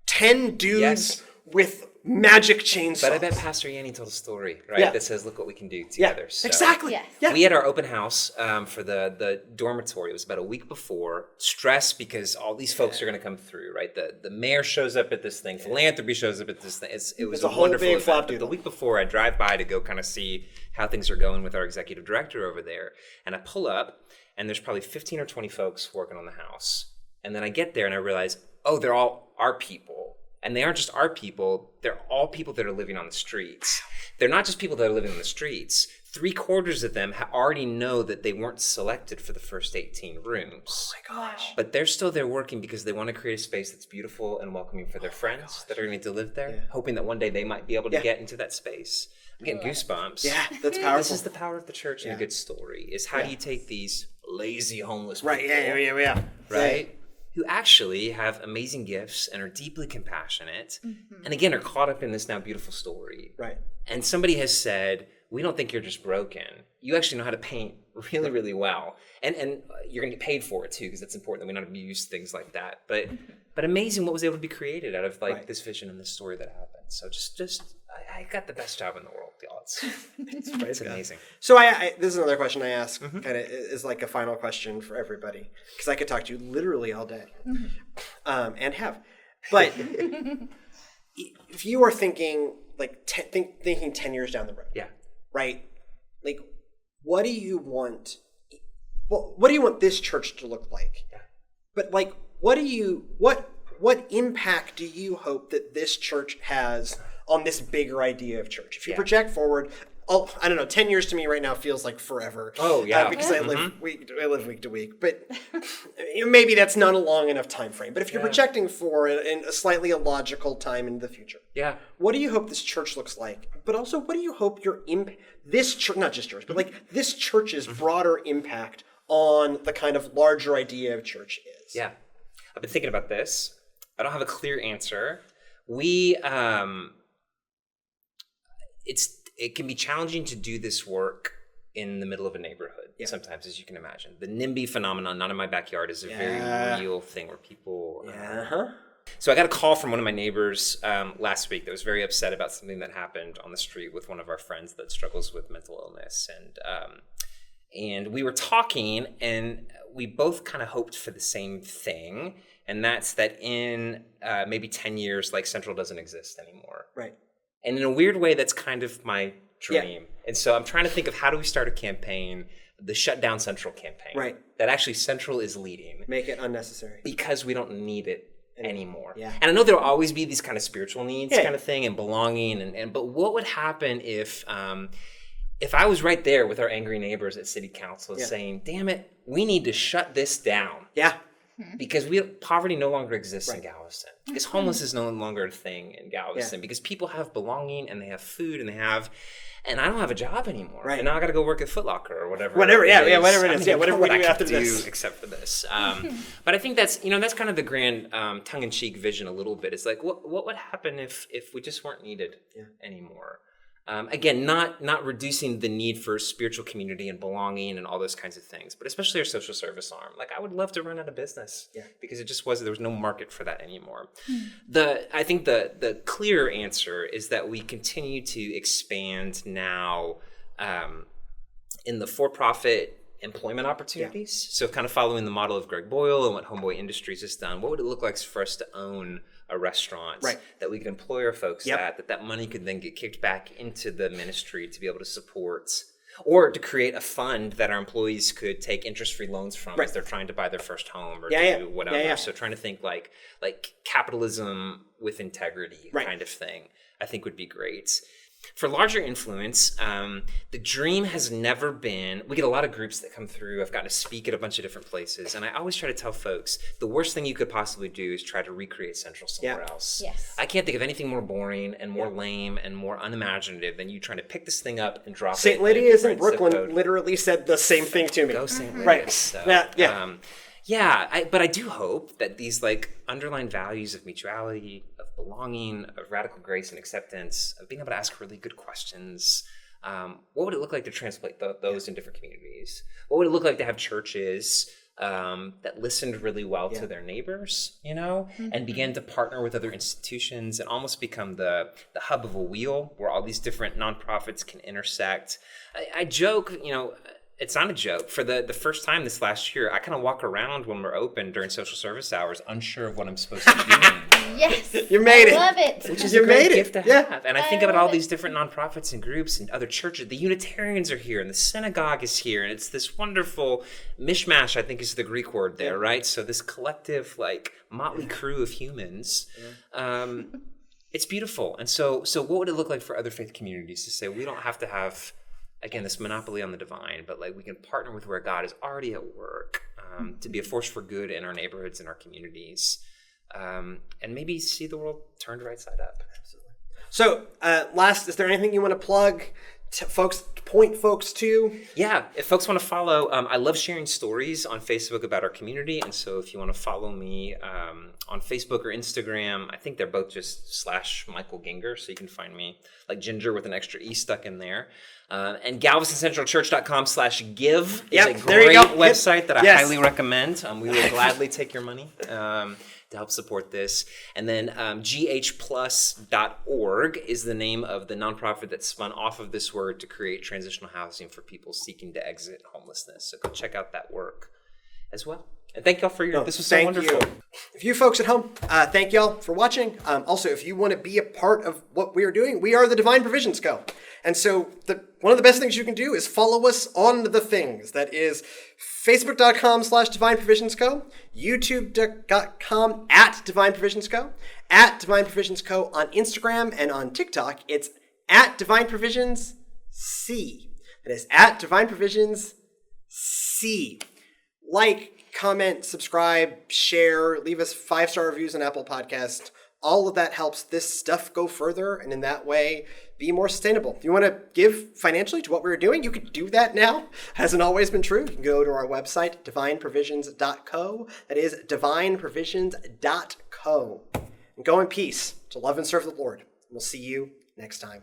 10 dudes with magic chainsaws. But I bet Pastor Yanni told a story, right? That says, look what we can do together. Yeah, so, exactly. Yes. Yeah. We had our open house for the dormitory. It was about a week before. Stress because all these folks are going to come through, right? The mayor shows up at this thing. Philanthropy shows up at this thing. It was a wonderful event. But the week before, I drive by to go kind of see how things are going with our executive director over there. And I pull up, and there's probably 15 or 20 folks working on the house. And then I get there, and I realize, oh, they're all our people. And they aren't just our people, they're all people that are living on the streets. They're not just people that are living on the streets. 3/4 of them already know that they weren't selected for the first 18 rooms. Oh my gosh. But they're still there working because they want to create a space that's beautiful and welcoming for their friends that are going to live there, hoping that one day they might be able to get into that space. I'm getting goosebumps. Yeah, that's powerful. This is the power of the church and a good story, is how do you take these lazy homeless people, right? Who actually have amazing gifts and are deeply compassionate, and again are caught up in this now beautiful story. Right. And somebody has said, we don't think you're just broken. You actually know how to paint really, really well. And you're going to get paid for it too, because it's important that we not abuse things like that. But amazing what was able to be created out of like this vision and this story that happened. So just I got the best job in the world, y'all. It's amazing. So this is another question I ask, kind of is like a final question for everybody, because I could talk to you literally all day, and have. But if you are thinking like thinking 10 years down the road, right? Like, what do you want? What do you want this church to look like But like, what impact do you hope that this church has on this bigger idea of church? If you project forward, I don't know, 10 years to me right now feels like forever. Oh, yeah. Because I live week to week. But maybe that's not a long enough time frame. But if you're projecting forward in a slightly illogical time in the future, what do you hope this church looks like? But also, what do you hope this church, not just yours, but like this church's broader impact on the kind of larger idea of church is? Yeah. I've been thinking about this. I don't have a clear answer. It can be challenging to do this work in the middle of a neighborhood sometimes, as you can imagine. The NIMBY phenomenon, not in my backyard, is a very real thing where people... So I got a call from one of my neighbors last week that was very upset about something that happened on the street with one of our friends that struggles with mental illness. And we were talking, and we both kind of hoped for the same thing, and that's that in maybe 10 years, like Central doesn't exist anymore. Right. And in a weird way, that's kind of my dream. And so I'm trying to think of how do we start a campaign, the Shut Down Central campaign. Right. That actually Central is leading. Make it unnecessary. Because we don't need it anymore. Yeah. And I know there'll always be these kind of spiritual needs kind of thing and belonging. But what would happen if I was right there with our angry neighbors at City Council saying, damn it, we need to shut this down. Yeah. Because poverty no longer exists in Galveston. Because homeless is no longer a thing in Galveston. Because people have belonging and they have food and and I don't have a job anymore. Right. And now I got to go work at Foot Locker or whatever. Whatever it is. Whatever we do I after can this. do except for this. But I think that's kind of the grand tongue-in-cheek vision a little bit. It's like, what would happen if we just weren't needed anymore? Again, not reducing the need for spiritual community and belonging and all those kinds of things, but especially our social service arm. Like, I would love to run out of business because there was no market for that anymore. I think the clear answer is that we continue to expand now in the for-profit employment opportunities. So kind of following the model of Greg Boyle and what Homeboy Industries has done, what would it look like for us to own a restaurant that we could employ our folks at, that money could then get kicked back into the ministry to be able to support, or to create a fund that our employees could take interest-free loans from as they're trying to buy their first home or do whatever. So trying to think like capitalism with integrity kind of thing, I think would be great. For larger influence, the dream has never been, we get a lot of groups that come through. I've gotten to speak at a bunch of different places. And I always try to tell folks, the worst thing you could possibly do is try to recreate Central somewhere else. Yes. I can't think of anything more boring and more lame and more unimaginative than you trying to pick this thing up and drop it. St. Lydia's in Brooklyn literally said the same thing to me. Go St. Lydia's. Right. So, but I do hope that these underlying values of mutuality, of belonging, of radical grace and acceptance, of being able to ask really good questions, what would it look like to translate those in different communities? What would it look like to have churches that listened really well to their neighbors, and began to partner with other institutions and almost become the hub of a wheel where all these different nonprofits can intersect? I joke, it's not a joke. For the first time this last year, I kind of walk around when we're open during social service hours, unsure of what I'm supposed to be doing. Yes, you made it. I love it. Which is a great gift to have. And I think about all it. These different nonprofits and groups and other churches. The Unitarians are here, and the synagogue is here, and it's this wonderful mishmash, I think is the Greek word there, right? So this collective, motley crew of humans. It's beautiful. And so what would it look like for other faith communities to say, we don't have to have, again, this monopoly on the divine, but we can partner with where God is already at work to be a force for good in our neighborhoods and our communities, and maybe see the world turned right side up. Absolutely. So, last, is there anything you want to plug? Point folks to? Yeah, if folks want to follow, I love sharing stories on Facebook about our community, and so if you want to follow me on Facebook or Instagram, I think they're both just /Michael Ginger, so you can find me like Ginger with an extra E stuck in there. And GalvestonCentralChurch.com/give is a great website that I highly recommend. We will gladly take your money to help support this. And then ghplus.org is the name of the nonprofit that spun off of this word to create transitional housing for people seeking to exit homelessness. So go check out that work as well. And thank y'all for this was so wonderful. If you folks at home, thank y'all for watching. Also, if you want to be a part of what we are doing, we are the Divine Provisions Co. And so one of the best things you can do is follow us on the things. That is Facebook.com/Divine Provisions Co, YouTube.com @Divine Provisions Co, @Divine Provisions Co on Instagram, and on TikTok, it's @Divine Provisions C. That is @Divine Provisions C. Like, comment, subscribe, share, leave us 5-star reviews on Apple Podcasts. All of that helps this stuff go further, and in that way, be more sustainable. If you want to give financially to what we're doing, you could do that now. Hasn't always been true. You can go to our website, divineprovisions.co. That is divineprovisions.co. And go in peace to love and serve the Lord. We'll see you next time.